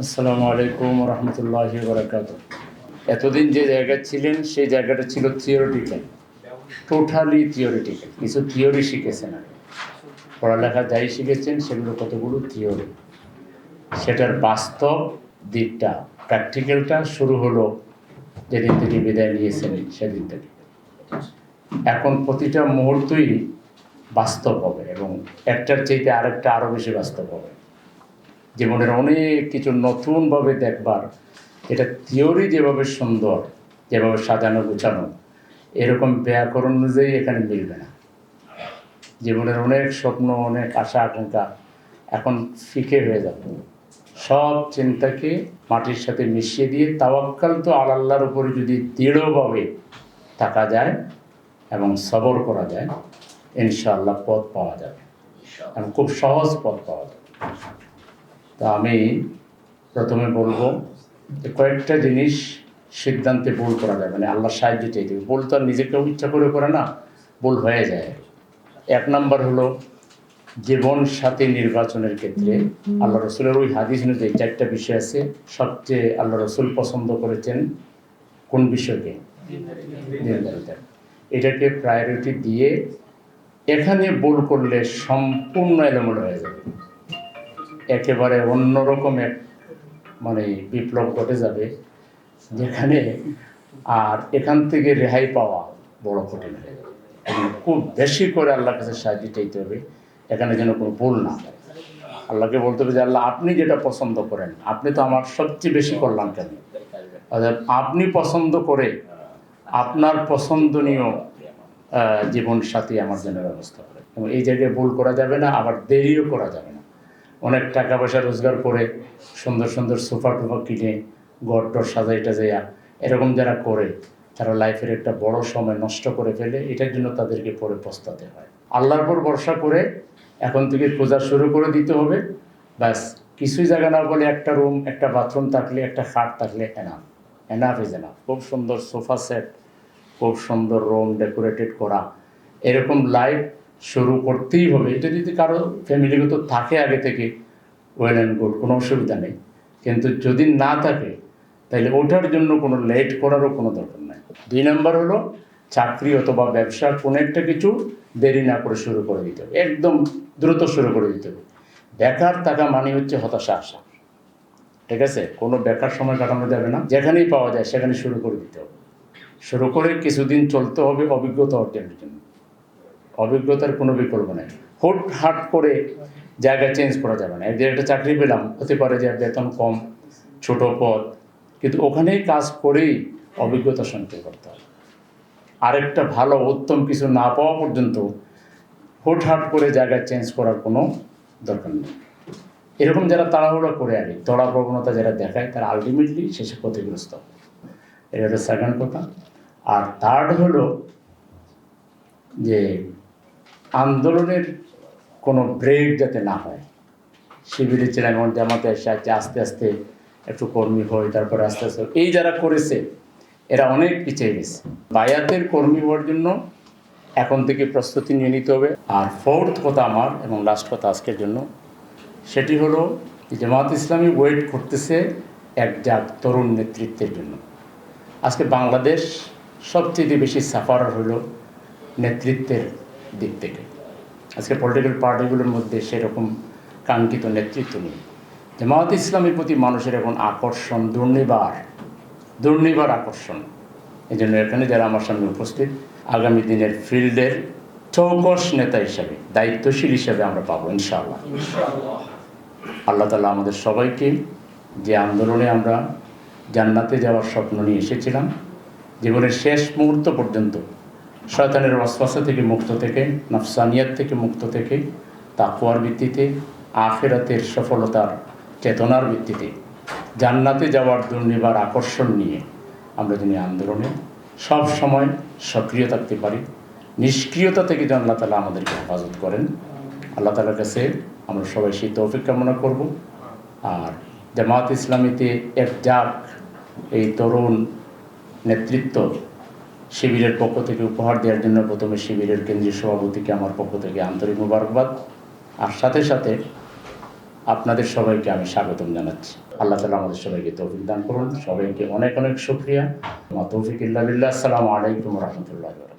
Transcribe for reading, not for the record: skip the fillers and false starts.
আসসালামু আলাইকুম রহমতুল্লাহি বারাকাতুহু। এতদিন যে জায়গায় ছিলেন সেই জায়গাটা ছিল থিওরিটিক্যাল, টোটালি থিওরিটিক্যাল। কিছু থিওরি শিখেছেন আর পড়ালেখা যাই শিখেছেন সেগুলো কতগুলো থিওরি, সেটার বাস্তব দিকটা প্র্যাকটিক্যালটা শুরু হলো যেদিন থেকে বিদায় নিয়েছেন সেদিন থেকে। এখন প্রতিটা মুহূর্তই বাস্তব হবে এবং একটার চাইতে আরেকটা আরও বেশি বাস্তব হবে। জীবনের অনেক কিছু নতুনভাবে দেখবার, এটা থিওরি যেভাবে সুন্দর, যেভাবে সাজানো গুছানো, এরকম ব্যাকরণ অনুযায়ী এখানে মিলবে না। জীবনের অনেক স্বপ্ন, অনেক আশা আকাঙ্ক্ষা এখন ফিকে হয়ে যাবে। সব চিন্তাকে মাটির সাথে মিশিয়ে দিয়ে তাওয়াক্কাল তো আল্লাহর উপরে যদি দৃঢ়ভাবে থাকা যায় এবং সবর করা যায়, ইনশাআল্লাহ পথ পাওয়া যাবে এবং খুব সহজ পথ পাওয়া যাবে। তা আমি প্রথমে বলবো যে কয়েকটা জিনিস সিদ্ধান্তে ভুল করা যাবে না, আল্লাহর সাহায্য চাইতে হবে। ভুল তো আর নিজেকেও ইচ্ছা করে না, ভুল হয়ে যায়। এক নম্বর হলো জীবন সাথী নির্বাচনের ক্ষেত্রে আল্লাহ রসুলের ওই হাদিস অনুযায়ী চারটা বিষয় আছে। সবচেয়ে আল্লাহ রসুল পছন্দ করেছেন কোন বিষয়কে? দিনদারিতা। এটাকে প্রায়োরিটি দিয়ে এখানে ভুল করলে সম্পূর্ণ এলোমেলো হয়ে যাবে, একেবারে অন্যরকম এক বিপ্লব ঘটে যাবে, যেখানে আর এখান থেকে রেহাই পাওয়া বড় কঠিন হয়ে যাবে। খুব বেশি করে আল্লাহর কাছে সাহায্য চাইতে হবে, এখানে যেন কোনো ভুল না হয়। আল্লাহকে বলতে হবে যে আল্লাহ আপনি যেটা পছন্দ করেন, আপনি তো আমার সবচেয়ে বেশি করলাম কেন, অর্থাৎ আপনি পছন্দ করে আপনার পছন্দনীয় জীবন সাথী আমার জন্য ব্যবস্থা করে। এবং এই জায়গায় ভুল করা যাবে না, আবার দেরিও করা যাবে না। অনেক টাকা পয়সা রোজগার করে সুন্দর সুন্দর সোফা টোফা কিনে ঘর টর সাজাইটা যাইয়া এরকম যারা করে, তারা লাইফের একটা বড় সময় নষ্ট করে ফেলে। এটার জন্য তাদেরকে পরে পস্তাতে হয়। আল্লাহর উপর ভরসা করে এখন থেকে খোঁজা শুরু করে দিতে হবে। ব্যাস, কিছুই জায়গা না বলে একটা রুম, একটা বাথরুম থাকলে, একটা খাট থাকলে এনাফ ইজ এনাফ। খুব সুন্দর সোফা সেট, খুব সুন্দর রুম ডেকোরেটেড করা, এরকম লাইফ শুরু করতেই হবে। এটা যদি কারো ফ্যামিলিগত থাকে আগে থেকে, ওয়েল অ্যান্ড গুড, কোনো অসুবিধা নেই। কিন্তু যদি না থাকে তাহলে ওঠার জন্য কোনো লেট করারও কোনো দরকার নাই। 2 নম্বর হলো চাকরি অথবা ব্যবসা, কোনো একটা কিছু দেরি না করে শুরু করে দিতে হবে, একদম দ্রুত শুরু করে দিতে হবে। বেকার থাকা মানে হচ্ছে হতাশা আসা, ঠিক আছে? কোনো বেকার সময় কাটানো যাবে না, যেখানেই পাওয়া যায় সেখানে শুরু করে দিতে হবে। শুরু করে কিছুদিন চলতে হবে অভিজ্ঞতা অর্জনের জন্য। অভিজ্ঞতার কোনো বিকল্প নেই। হুটহাট করে জায়গা চেঞ্জ করা যাবে না। যে একটা চাকরি পেলাম, হতে পারে যে বেতন কম, ছোট পদ, কিন্তু ওখানেই কাজ করেই অভিজ্ঞতা সঞ্চয় করতে হবে। আরেকটা ভালো উত্তম কিছু না পাওয়া পর্যন্ত হুটহাট করে জায়গা চেঞ্জ করার কোনো দরকার নেই। এরকম যারা তাড়াহুড়ো করে আগে তড়া প্রবণতা যারা দেখায়, তারা আলটিমেটলি শেষে ক্ষতিগ্রস্ত হবে। এটা হলো সেকেন্ড কথা। আর থার্ড হলো যে আন্দোলনের কোনো ব্রেক যাতে না হয়। শিবিরে ছিলেন, যেমন জামাতে এসে আস্তে আস্তে একটু কর্মী হয়, তারপরে আস্তে আস্তে এই যারা করেছে এরা অনেক পিছিয়ে গেছে। বায়াতের কর্মী হওয়ার জন্য এখন থেকে প্রস্তুতি নিয়ে নিতে হবে। আর ফোর্থ কথা আমার, এবং লাস্ট কথা আজকের জন্য, সেটি হলো জামাত ইসলামী ওয়েট করতেছে একজাত তরুণ নেতৃত্বের জন্য। আজকে বাংলাদেশ সবচেয়ে বেশি সাফারার হলো নেতৃত্বের দিক থেকে। আজকে পলিটিক্যাল পার্টিগুলোর মধ্যে সেরকম কাঙ্ক্ষিত নেতৃত্ব নেই। জামাত ইসলামের প্রতি মানুষের এখন আকর্ষণ দুর্নিবার আকর্ষণ। এই জন্য এখানে যারা আমার সামনে উপস্থিত, আগামী দিনের ফিল্ডের চৌকস নেতা হিসাবে, দায়িত্বশীল হিসাবে আমরা পাবো ইনশাআল্লাহ। আল্লাহ তাআলা আমাদের সবাইকে, যে আন্দোলনে আমরা জান্নাতে যাওয়ার স্বপ্ন নিয়ে এসেছিলাম, জীবনের শেষ মুহূর্ত পর্যন্ত শয়তানের ওয়াসওয়াসা থেকে মুক্ত থেকে, নফসানিয়াত থেকে মুক্ত থেকে, তাকওয়ার ভিত্তিতে, আখিরাতের সফলতার চেতনার ভিত্তিতে জান্নাতে যাওয়ার দুর্নিবার আকর্ষণ নিয়ে আমরা যিনি আন্দোলনে সব সময় সক্রিয় থাকতে পারি। নিষ্ক্রিয়তা থেকে যেন আল্লাহ তাআলা আমাদেরকে হেফাজত করেন। আল্লাহ তাআলার কাছে আমরা সবাই সেই তৌফিক কামনা করব। আর জামাত ইসলামীতে একজাক এই তরুণ নেতৃত্ব শিবিরের পক্ষ থেকে উপহার দেওয়ার জন্য প্রথমে শিবিরের কেন্দ্রীয় সভাপতিকে আমার পক্ষ থেকে আন্তরিক মোবারকবাদ, আর সাথে সাথে আপনাদের সবাইকে আমি স্বাগতম জানাচ্ছি। আল্লাহ তাআলা আমাদের সবাইকে তৌফিক দান করুন। সবাইকে অনেক অনেক শুকরিয়া। মা তৌফিক ইল্লা বিল্লাহ। আসসালামু আলাইকুম ওয়া রাহমাতুল্লাহি ওয়া বারাকাতুহু।